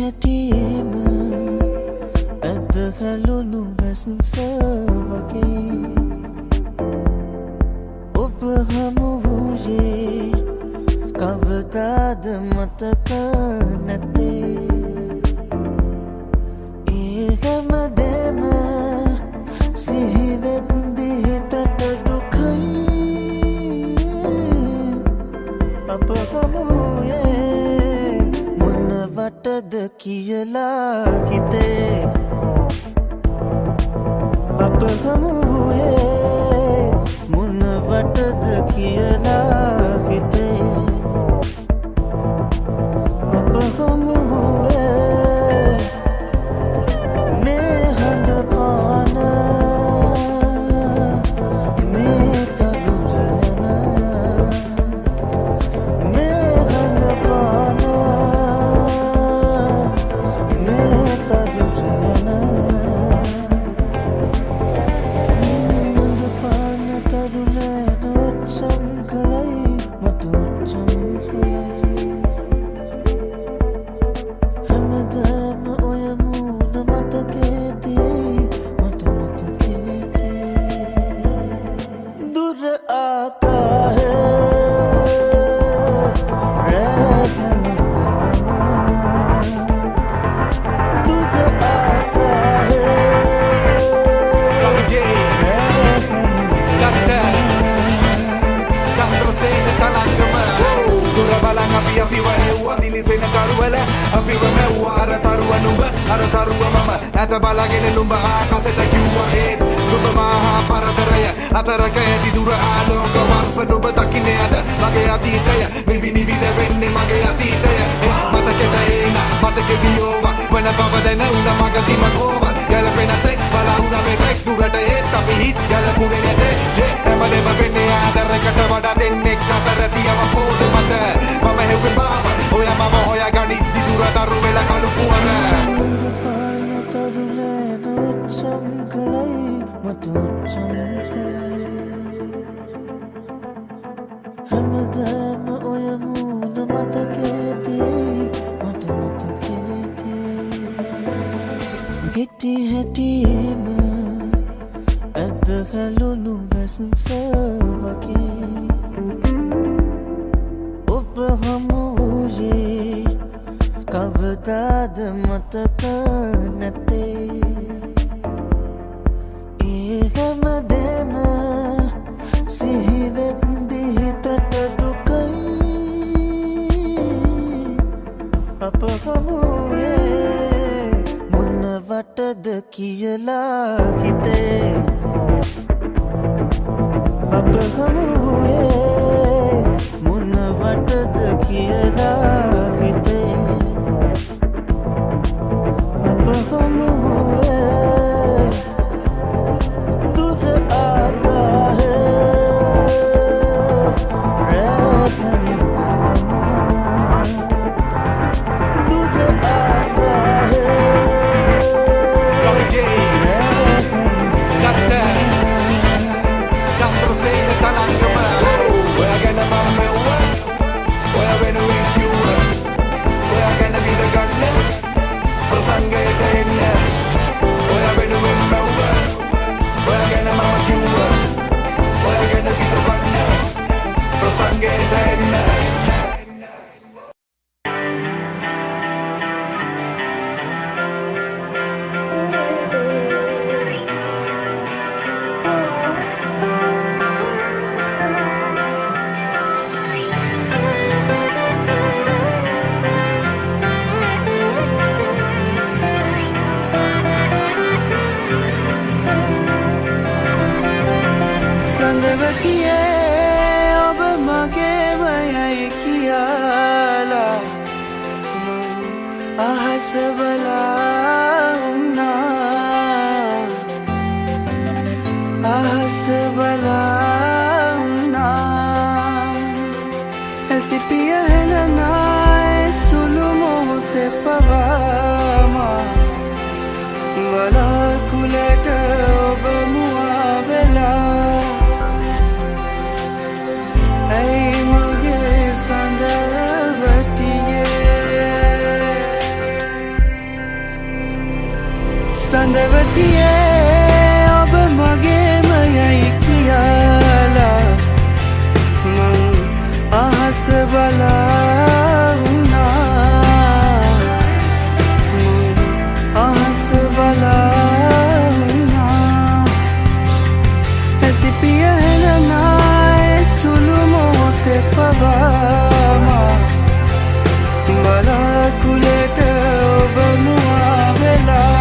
හැටිම ඇද හැලුණු වැස්සවගේ ඔබ හමු වූයේ කවදාද මතක නැතේ ඒ හැමදේම සිහිවෙද්දි හිතට දුකයි අප හමුයේ මොනවටද කියලා හිතේ අප හමුයේ මොනවටද කියලා හිතේ අප හමුයේ මේ හඳ පාන මේ තරුරන මේ හඳ පාන මේ තරුරන බලාගෙන නුඹ ආකාශයට කිව්වා ඒත් නුඹ මහා පරතරය අතරක ඇති දුර ආලෝක වර්ෂ නුඹ දකින්නේ අද මගේ අතීතය නිවිනි විද වෙන්නේ මගේ අතීතය මතකෙට එන මතකෙ වියෝව වෙන බව දැන උන මගදී මගෝව ගැලපෙන තෙක් බලහුණ මෙතෙක් දුරට ඒත් අපි හිත් ගැලපුණේ නැතේ හැමදේම වෙන්නේ ආදරයකට වඩා දෙන්නේ අතර තියව පොත මත මම හෙව්වේ බාව ඔය මම හොයා ගනිද්දි දුර දරු වෙලා කළු පුවර හැමදාම ඔය මූණ මතකේදී මට මතකේදී හිටි හැටිම ඇද හැලුණු වැස්සවගේ ඔබ හමු වූයේ කවදාද මතක නැතේ ඒ හැමදේම සිහිවෙද්දි හිතට දුකයි අප හමුයේ මොනවටද කියලා හිතේ අප හමුයේ මොනවටද කියලා හිතේ අප හමුයේ දුර හොඳවතියේ ඔබ මගේම යයි කියලා මං අහස බලා වුණා අහස බලා වුණා ඇසිපිය හෙළනායි සුළු මොහොතේ පවාමා බලාකුලට ඔබ මුවා වෙලා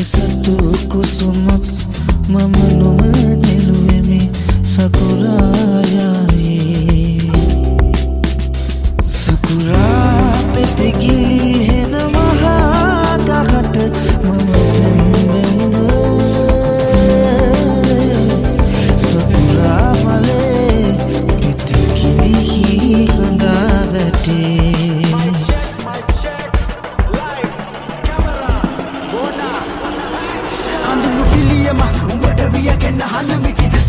සතු කුසුමක් මම නොම නෙළුවෙමි සකුරායයි සකුරා පෙතිගිලි හෙන මහා ගහට මම පෙම්බෙන්න සකුරා මලේ පෙතිගිලි හඬා වැටේ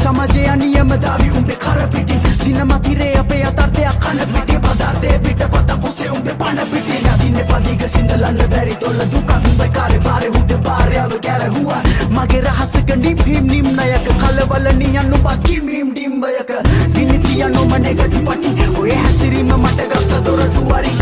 සමාජය නියම දාවි උඹේ කරපිටින් සිනමා තිරේ අපේ යථාර්ථයක් කන පිටි පදාර්ථයේ පිටපත කුසේ උඹේ පන පිටි නදින්නේ පදිග සිඳලන්න බැරි තොල්ල දුකක් උඹේ කාරේ පාරේ හුද පාරයව කැරහුවා මගේ රහසක නිම් නිම්නයක කලවල නියන් උඹ කිමිම් ඩිම්බයක දිනිතියනො මනෙකට පටි ඔය හැසිරීම මට ගක්ස දොරටු වරි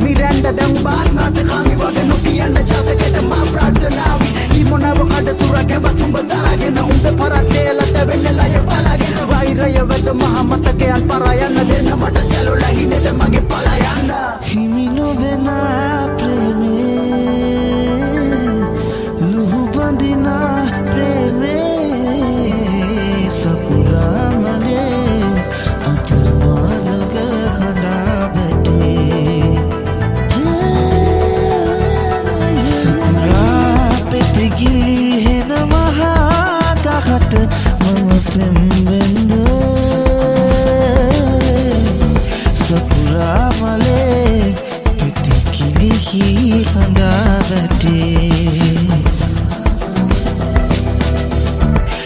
මිරැන්ඩ දැන් බාර්නාට කාමි වගේ නොකියන්න ජාතකයට මා ප්‍රාර්ථනාවි කිමොනව කඩ තුරක බතුඹ දරගෙන උඹ පරටේලට වෙන්නලය පලාගෙන වෛරය වෙත මහ මතකයන් පරයන්න දෙන්න මට සැලොල හිනෙද මගේ පලයන්න හිමි නොවෙන ප්‍රේමේ ලුහු බඳින ප්‍රේමේ සකුරා මලේ අතරමාලක හඬා වැටේ ගිලි හෙන මහා ගහට මම පෙම්බෙන්න සකුරා මලේ පිටිකිලි හඬා වැටේ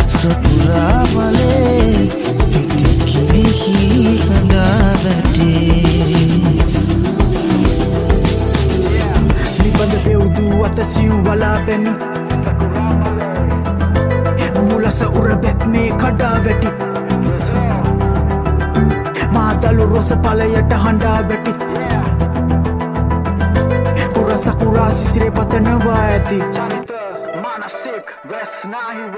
සකුරා මලේ පිටිකිලි හඬා වැටේ නිබඳ දෙව්දු අත සිව් වලා පැමි මුලස උරබැත්නේ කඩා වැටි මාතලු රොස පලයට හඬා වැටි පුර සකුරා සිසිරේ පතනවා ඇති මානසික වැස්නාහිව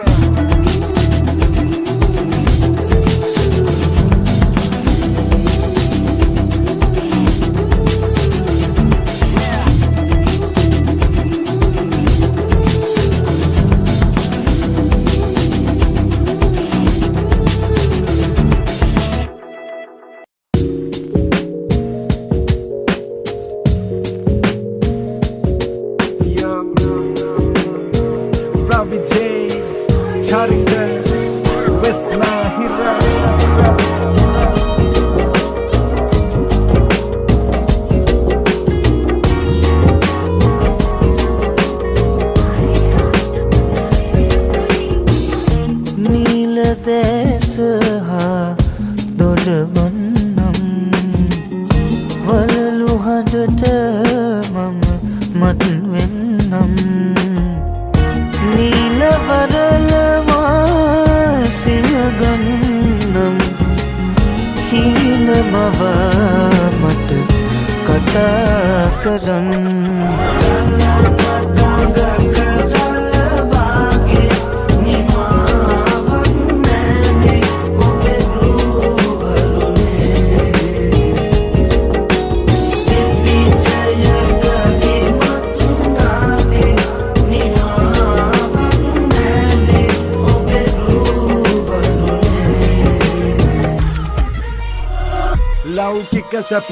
සැප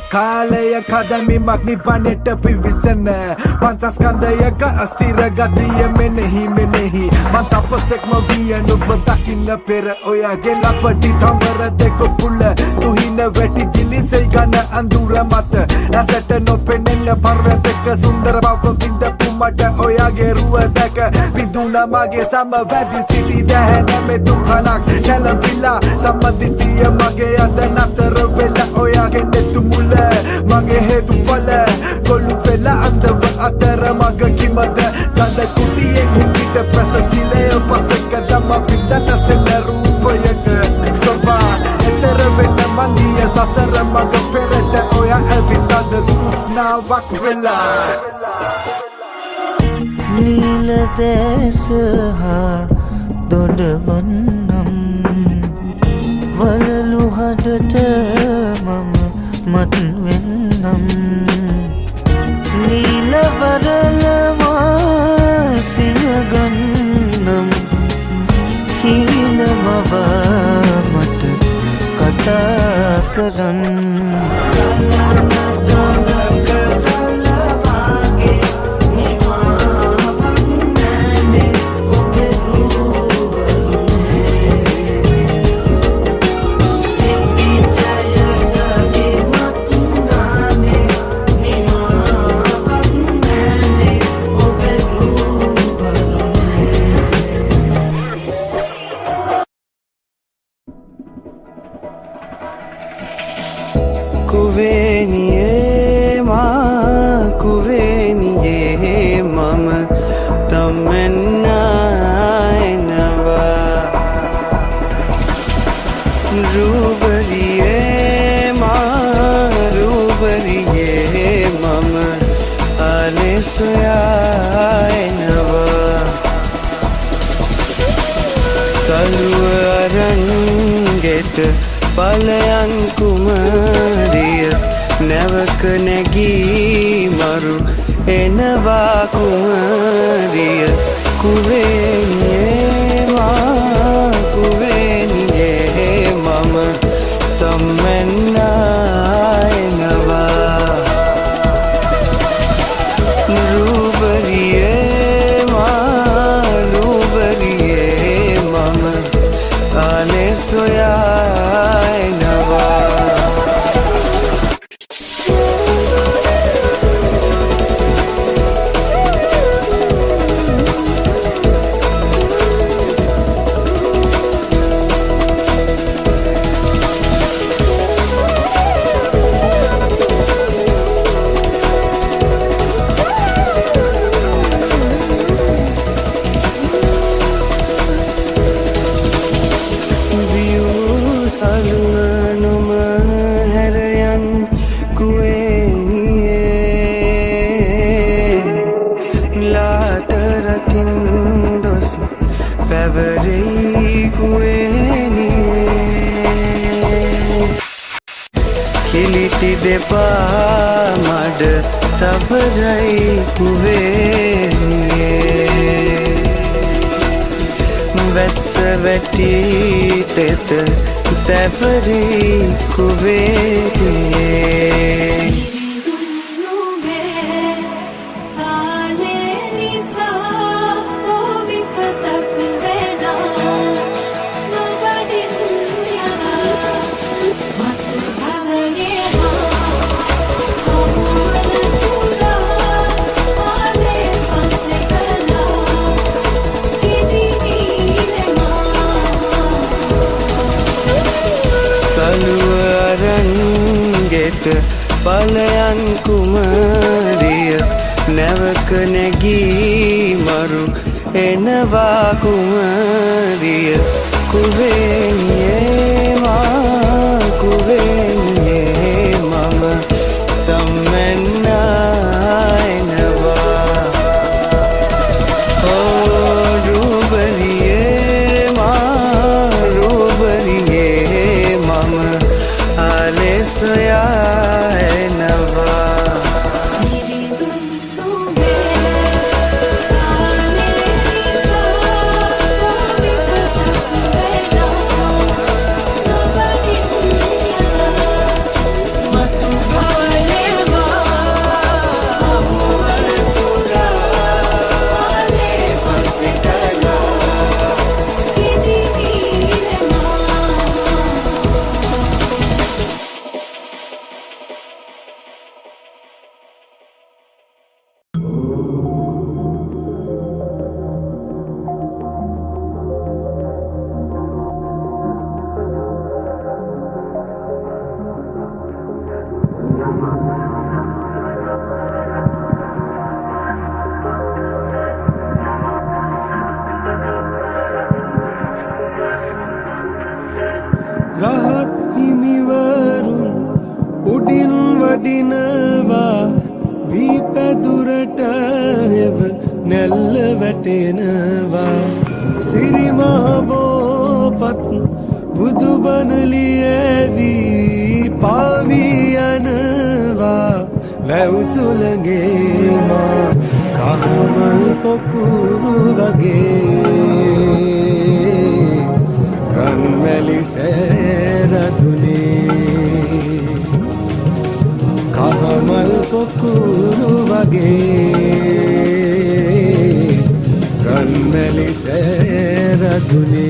කාලය කදමිමක් නිබනට පිවිසන පංචස්කන්ධයක අස්තිර ගතිය මෙනෙහි මෙනෙහි මන් තපසෙක්ම විය නුබ දකින්න පෙර ඔයාගේ ලපටි තඹර දෙක පුල තුහින වැටි දිලිසෙයි ගන අඳුර මත ඇසට නොපෙනෙන පර්වතක සුන්දර බව විඳපු මට ඔයාගේ රුව දැක විදුන මගේ සම වැදි සිටි දැහැන මේ දුකලක් කැළඹිලා සම්මදිටිය මගේ අද නතර වෙලා ඔයාගේ නෙතු මුල මගේ හේතු පල කොළු වෙලා අන්දව අතර මග කිමද ගඳ කුටියෙන් හිමිට ප්‍රස සිලය පසක දම පිටට සෙන රූපයක සොබා එතර වෙන මන්දිය සසර මග පෙරට ඔයා ඇවිත් අද තෘෂ්ණාවක් වෙලා නීල දැස හා දොඩවන්නම් වලලු හදට මම මත් වෙන්නම් නීල වරල වාසින soya enawa salwa aranget palayan kumariya nevaka negi maru enawa kumariya kuveniye mama tammenna enawa rubariye mama ane soya enawa kiliti depa mad tavarai kuveniye vessa veti tet tavari kuveniye palayan kumariya nevaka negi maru enawa kumariya kuveniye mama tammenna enawa oh rubariye mama ale soya rahat himiwarun udin vadinawa vipadurata ev nella vatenawa sirimahabo pat budubanaliyevi paviyanawa vausulange ma kamal pokuru wage ranmeli seradune kamal pokuru wage ranmeli seradune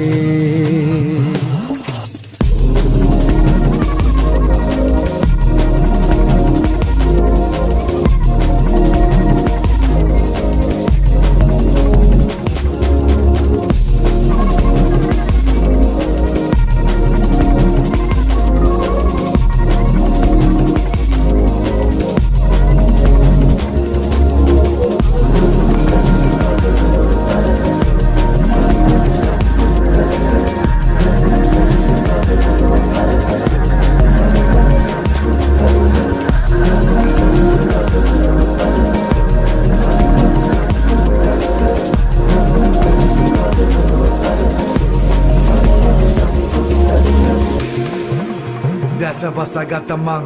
වසගත මං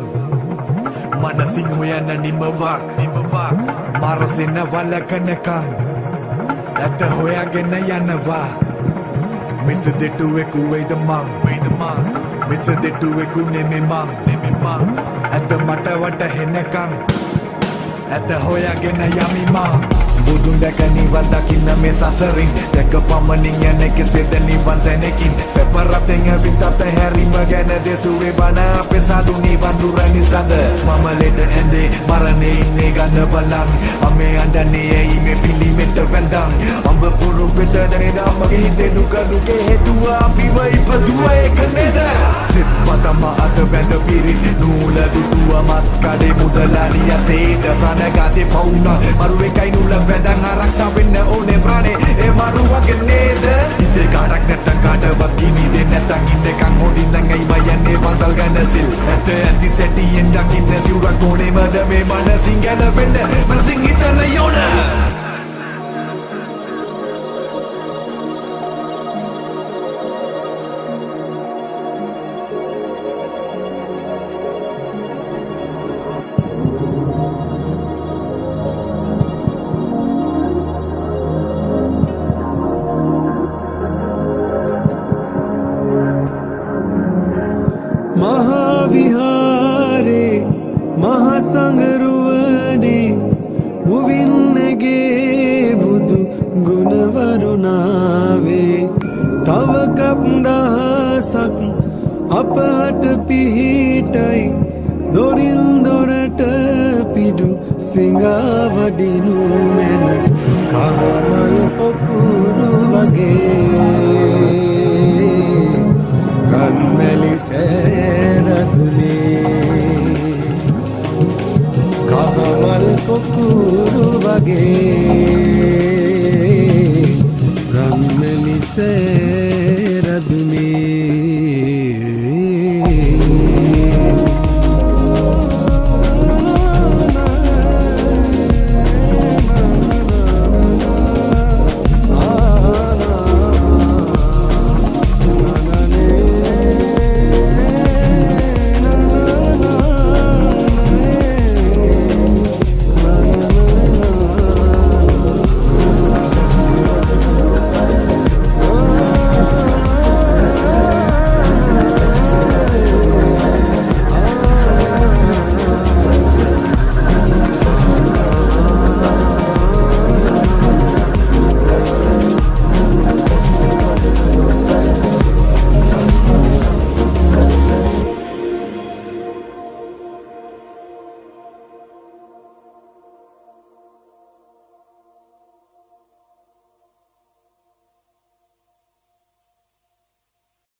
මනසින් හොයන නිමවක් මරසෙන වලකනකං ඇත හොයාගෙන යනවා මිස දෙටුවෙකු වෙයිද මං මිස දෙටුවෙකු නෙමෙ මං ඇත මට වටහෙනකං ඇත හොයාගෙන යමි මං බුදුන් දැක නිවන් දකින්න මේ සසරින් දැක පමණින් යන කෙසේද නිවන් සැනකින් සැපරතෙන් ඇවිත් අතහැරීම ගැන දෙසුවේ බණ අපේ සාදු නිවන් දුර නිසාද මම ලෙඩ ඇඳේ මරණේ ඉන්නේ ගන්න බලන් අමේ අඬන්නේ ඇයි මේ පිළිමෙට වැඳන් අඹ පුරු පිට දැනේද මගේ හිතේ දුක දුකේ හේතුව අපිව ඉපදුව ඒක නේද සිත් පතම අත බැඳ පිරිත් නූල දුටුව මස් කඩේ මුදලාලි යතේද ප්‍රණගාතේ පවුන මරු එකයි නූල වැඳන් ආරක්ෂා වෙන්න ඕනේ ප්‍රාණේ ඒ මරුවගේ නේද හිතේ කාටක් නැත්තම් කාටවත් කිනි දෙන්න නැත්තම් ඉන්නකම් හොඳින් ළඟයි මයන්නේ පන්සල් ගන්න සිල් ඇති සැටියෙන් දකින්න සිවුරක් ඕනේමද මේ මනසින් ගැලපෙන්න මනසින් හිතන්න යෝන මහාවිහාරේ මහසඟරුවනේ මුවින්නගේ බුදු ගුණවරුණාවේ තව කප් දහසක් අපහට පිහිටයි දොරින් දොරට පිඩු සිඟාවඩිනු මැන කහමල් පොකුරු වගේ රන්මැලි සෑරදුනේ කහමල් පොකුරු වගේ රන්මැලි සෑරදුනේ